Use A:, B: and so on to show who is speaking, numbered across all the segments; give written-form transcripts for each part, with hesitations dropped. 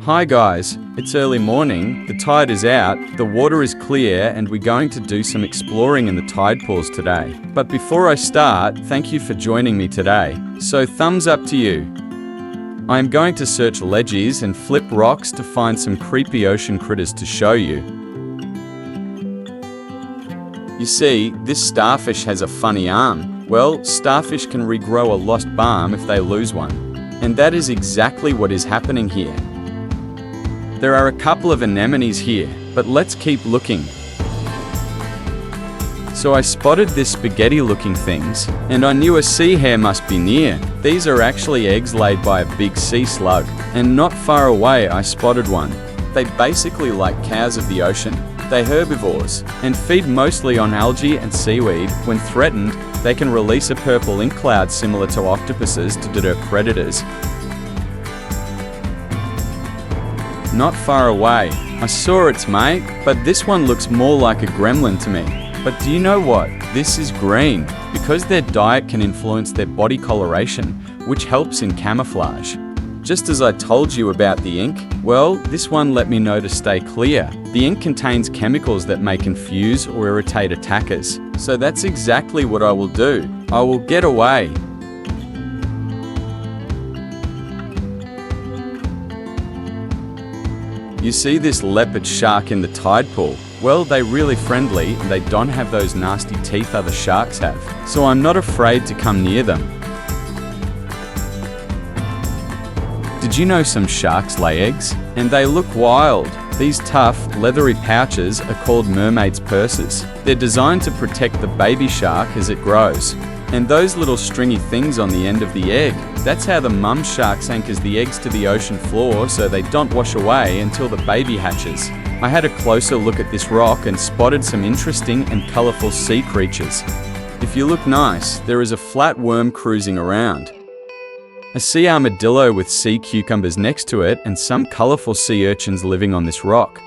A: Hi guys, it's early morning, the tide is out, the water is clear and we're going to do some exploring in the tide pools today. But before I start, thank you for joining me today. So thumbs up to you. I am going to search ledges and flip rocks to find some creepy ocean critters to show you. You see, this starfish has a funny arm. Well, starfish can regrow a lost arm if they lose one. And that is exactly what is happening here. There are a couple of anemones here, but let's keep looking. So I spotted these spaghetti-looking things, and I knew a sea hare must be near. These are actually eggs laid by a big sea slug, and not far away I spotted one. They basically like cows of the ocean. They're herbivores, and feed mostly on algae and seaweed. When threatened, they can release a purple ink cloud similar to octopuses to deter predators. Not far away, I saw its mate, but this one looks more like a gremlin to me. But do you know what? This is green, because their diet can influence their body coloration, which helps in camouflage. Just as I told you about the ink, well, this one let me know to stay clear. The ink contains chemicals that may confuse or irritate attackers. So that's exactly what I will do. I will get away. You see this leopard shark in the tide pool? Well, they're really friendly and they don't have those nasty teeth other sharks have. So I'm not afraid to come near them. Did you know some sharks lay eggs? And they look wild. These tough, leathery pouches are called mermaid's purses. They're designed to protect the baby shark as it grows. And those little stringy things on the end of the egg, that's how the mum shark anchors the eggs to the ocean floor so they don't wash away until the baby hatches. I had a closer look at this rock and spotted some interesting and colourful sea creatures. If you look nice, there is a flatworm cruising around. A sea armadillo with sea cucumbers next to it and some colourful sea urchins living on this rock.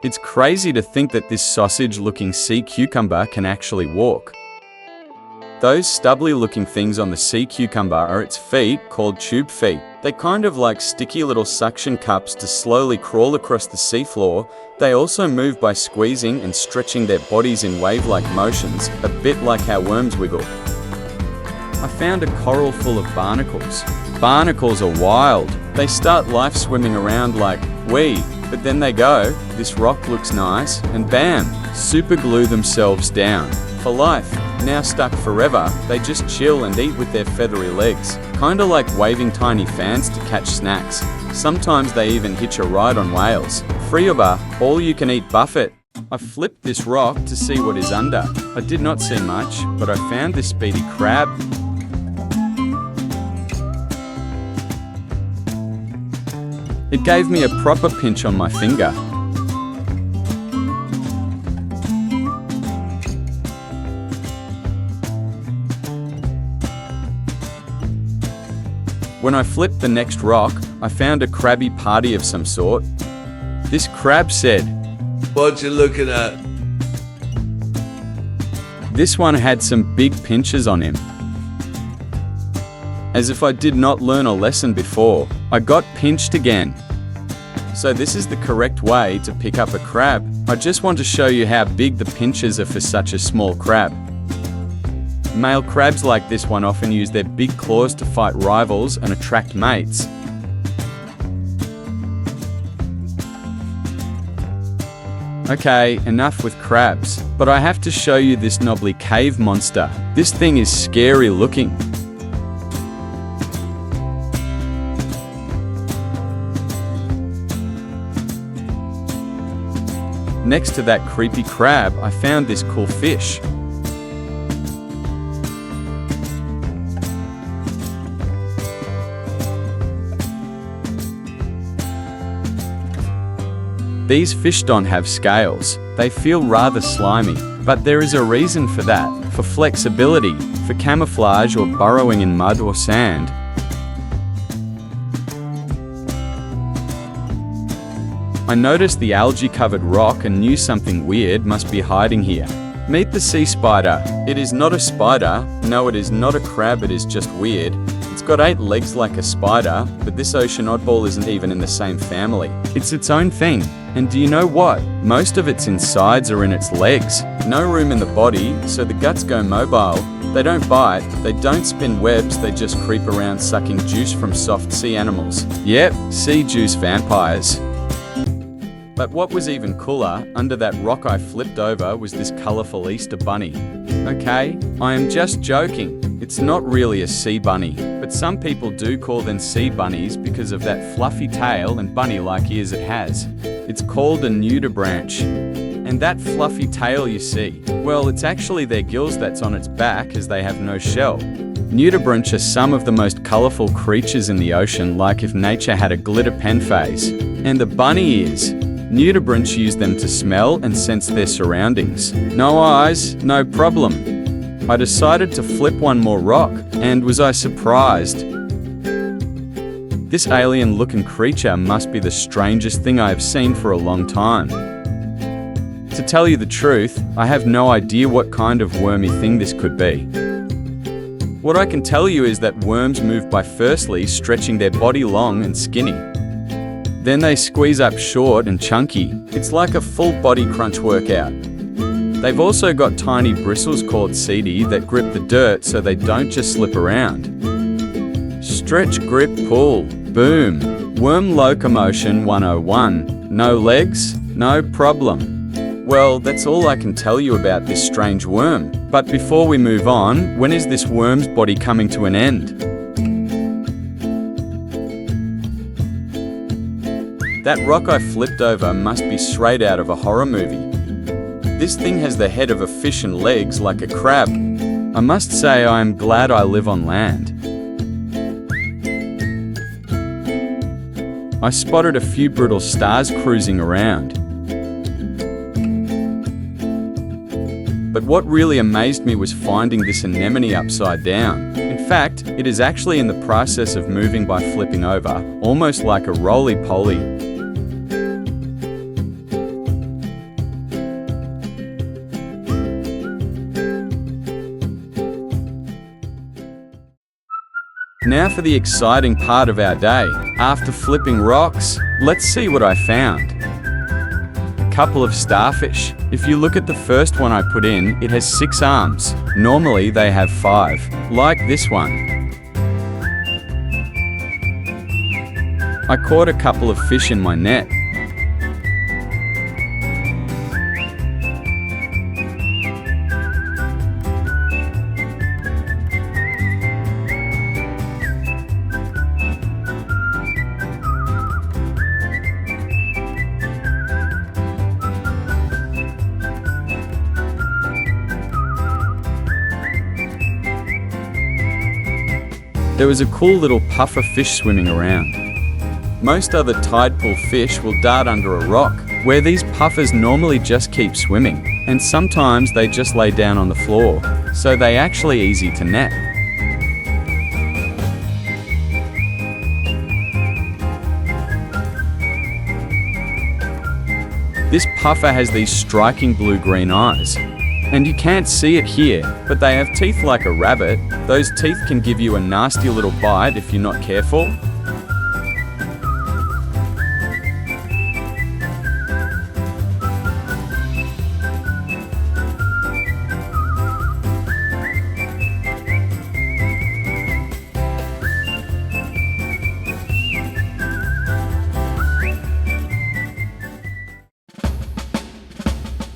A: It's crazy to think that this sausage-looking sea cucumber can actually walk. Those stubbly-looking things on the sea cucumber are its feet, called tube feet. They're kind of like sticky little suction cups to slowly crawl across the seafloor. They also move by squeezing and stretching their bodies in wave-like motions, a bit like how worms wiggle. I found a coral full of barnacles. Barnacles are wild. They start life swimming around like, wee. But then they go, this rock looks nice, and bam, super glue themselves down. For life, now stuck forever, they just chill and eat with their feathery legs. Kinda like waving tiny fans to catch snacks. Sometimes they even hitch a ride on whales. Frioba, all you can eat buffet. I flipped this rock to see what is under. I did not see much, but I found this speedy crab. It gave me a proper pinch on my finger. When I flipped the next rock, I found a crabby party of some sort. This crab said,
B: "What you looking at?"
A: This one had some big pinches on him. As if I did not learn a lesson before, I got pinched again. So this is the correct way to pick up a crab. I just want to show you how big the pinches are for such a small crab. Male crabs like this one often use their big claws to fight rivals and attract mates. Okay, enough with crabs, but I have to show you this knobbly cave monster. This thing is scary looking. Next to that creepy crab, I found this cool fish. These fish don't have scales. They feel rather slimy, but there is a reason for that. For flexibility, for camouflage or burrowing in mud or sand. I noticed the algae-covered rock and knew something weird must be hiding here. Meet the sea spider. It is not a spider. No, it is not a crab, it is just weird. It's got got 8 legs like a spider, but this ocean oddball isn't even in the same family. It's its own thing. And do you know what? Most of its insides are in its legs. No room in the body, so the guts go mobile. They don't bite, they don't spin webs, they just creep around sucking juice from soft sea animals. Yep, sea juice vampires. But what was even cooler, under that rock I flipped over was this colourful Easter bunny. Okay, I am just joking. It's not really a sea bunny, but some people do call them sea bunnies because of that fluffy tail and bunny-like ears it has. It's called a nudibranch. And that fluffy tail you see, well, it's actually their gills that's on its back as they have no shell. Nudibranch are some of the most colourful creatures in the ocean, like if nature had a glitter pen phase. And the bunny ears. Nudibranch use them to smell and sense their surroundings. No eyes, no problem. I decided to flip one more rock, and was I surprised? This alien-looking creature must be the strangest thing I have seen for a long time. To tell you the truth, I have no idea what kind of wormy thing this could be. What I can tell you is that worms move by firstly stretching their body long and skinny. Then they squeeze up short and chunky. It's like a full body crunch workout. They've also got tiny bristles called setae that grip the dirt so they don't just slip around. Stretch, grip, pull. Boom. Worm locomotion 101. No legs? No problem. Well, that's all I can tell you about this strange worm. But before we move on, when is this worm's body coming to an end? That rock I flipped over must be straight out of a horror movie. This thing has the head of a fish and legs like a crab. I must say I am glad I live on land. I spotted a few brittle stars cruising around. But what really amazed me was finding this anemone upside down. In fact, it is actually in the process of moving by flipping over, almost like a roly-poly. Now for the exciting part of our day. After flipping rocks, let's see what I found. A couple of starfish. If you look at the first one I put in, it has 6 arms. Normally they have 5, like this one. I caught a couple of fish in my net. There was a cool little puffer fish swimming around. Most other tide pool fish will dart under a rock, where these puffers normally just keep swimming, and sometimes they just lay down on the floor, so they're actually easy to net. This puffer has these striking blue-green eyes. And you can't see it here, but they have teeth like a rabbit. Those teeth can give you a nasty little bite if you're not careful.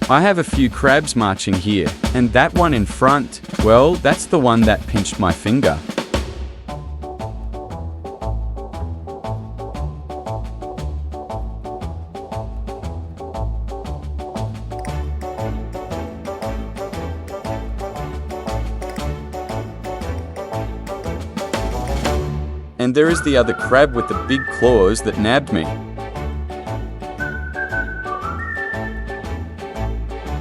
A: I have a few crabs marching here, and that one in front, well, that's the one that pinched my finger. And there is the other crab with the big claws that nabbed me.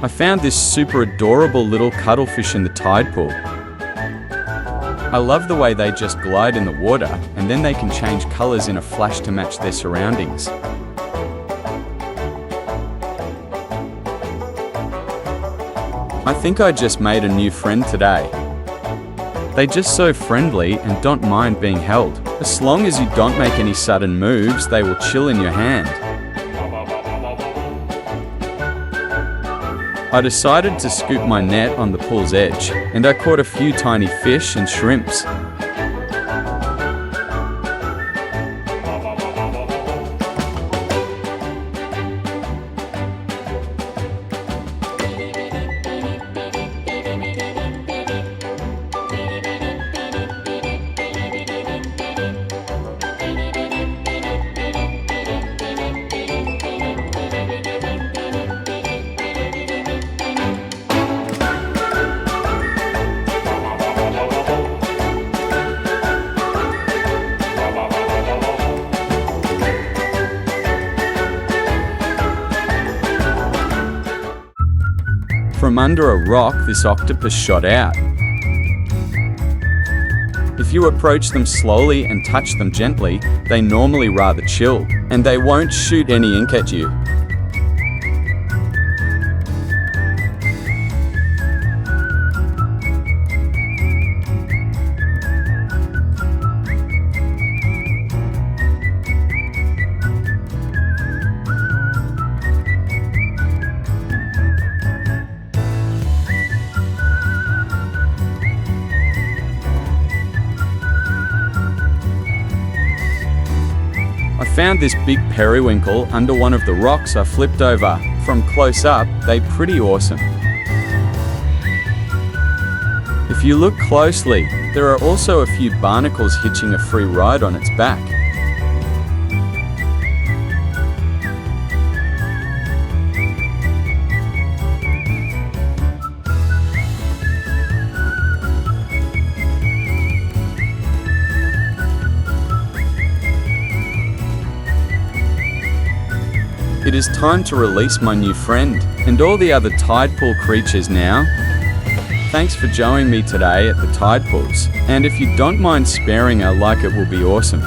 A: I found this super adorable little cuttlefish in the tide pool. I love the way they just glide in the water, and then they can change colours in a flash to match their surroundings. I think I just made a new friend today. They're just so friendly and don't mind being held. As long as you don't make any sudden moves, they will chill in your hand. I decided to scoop my net on the pool's edge, and I caught a few tiny fish and shrimps. From under a rock, this octopus shot out. If you approach them slowly and touch them gently, they normally rather chill, and they won't shoot any ink at you. I found this big periwinkle under one of the rocks I flipped over. From close up, they're pretty awesome. If you look closely, there are also a few barnacles hitching a free ride on its back. It is time to release my new friend, and all the other tide pool creatures now. Thanks for joining me today at the tide pools, and if you don't mind sparing a like, it will be awesome.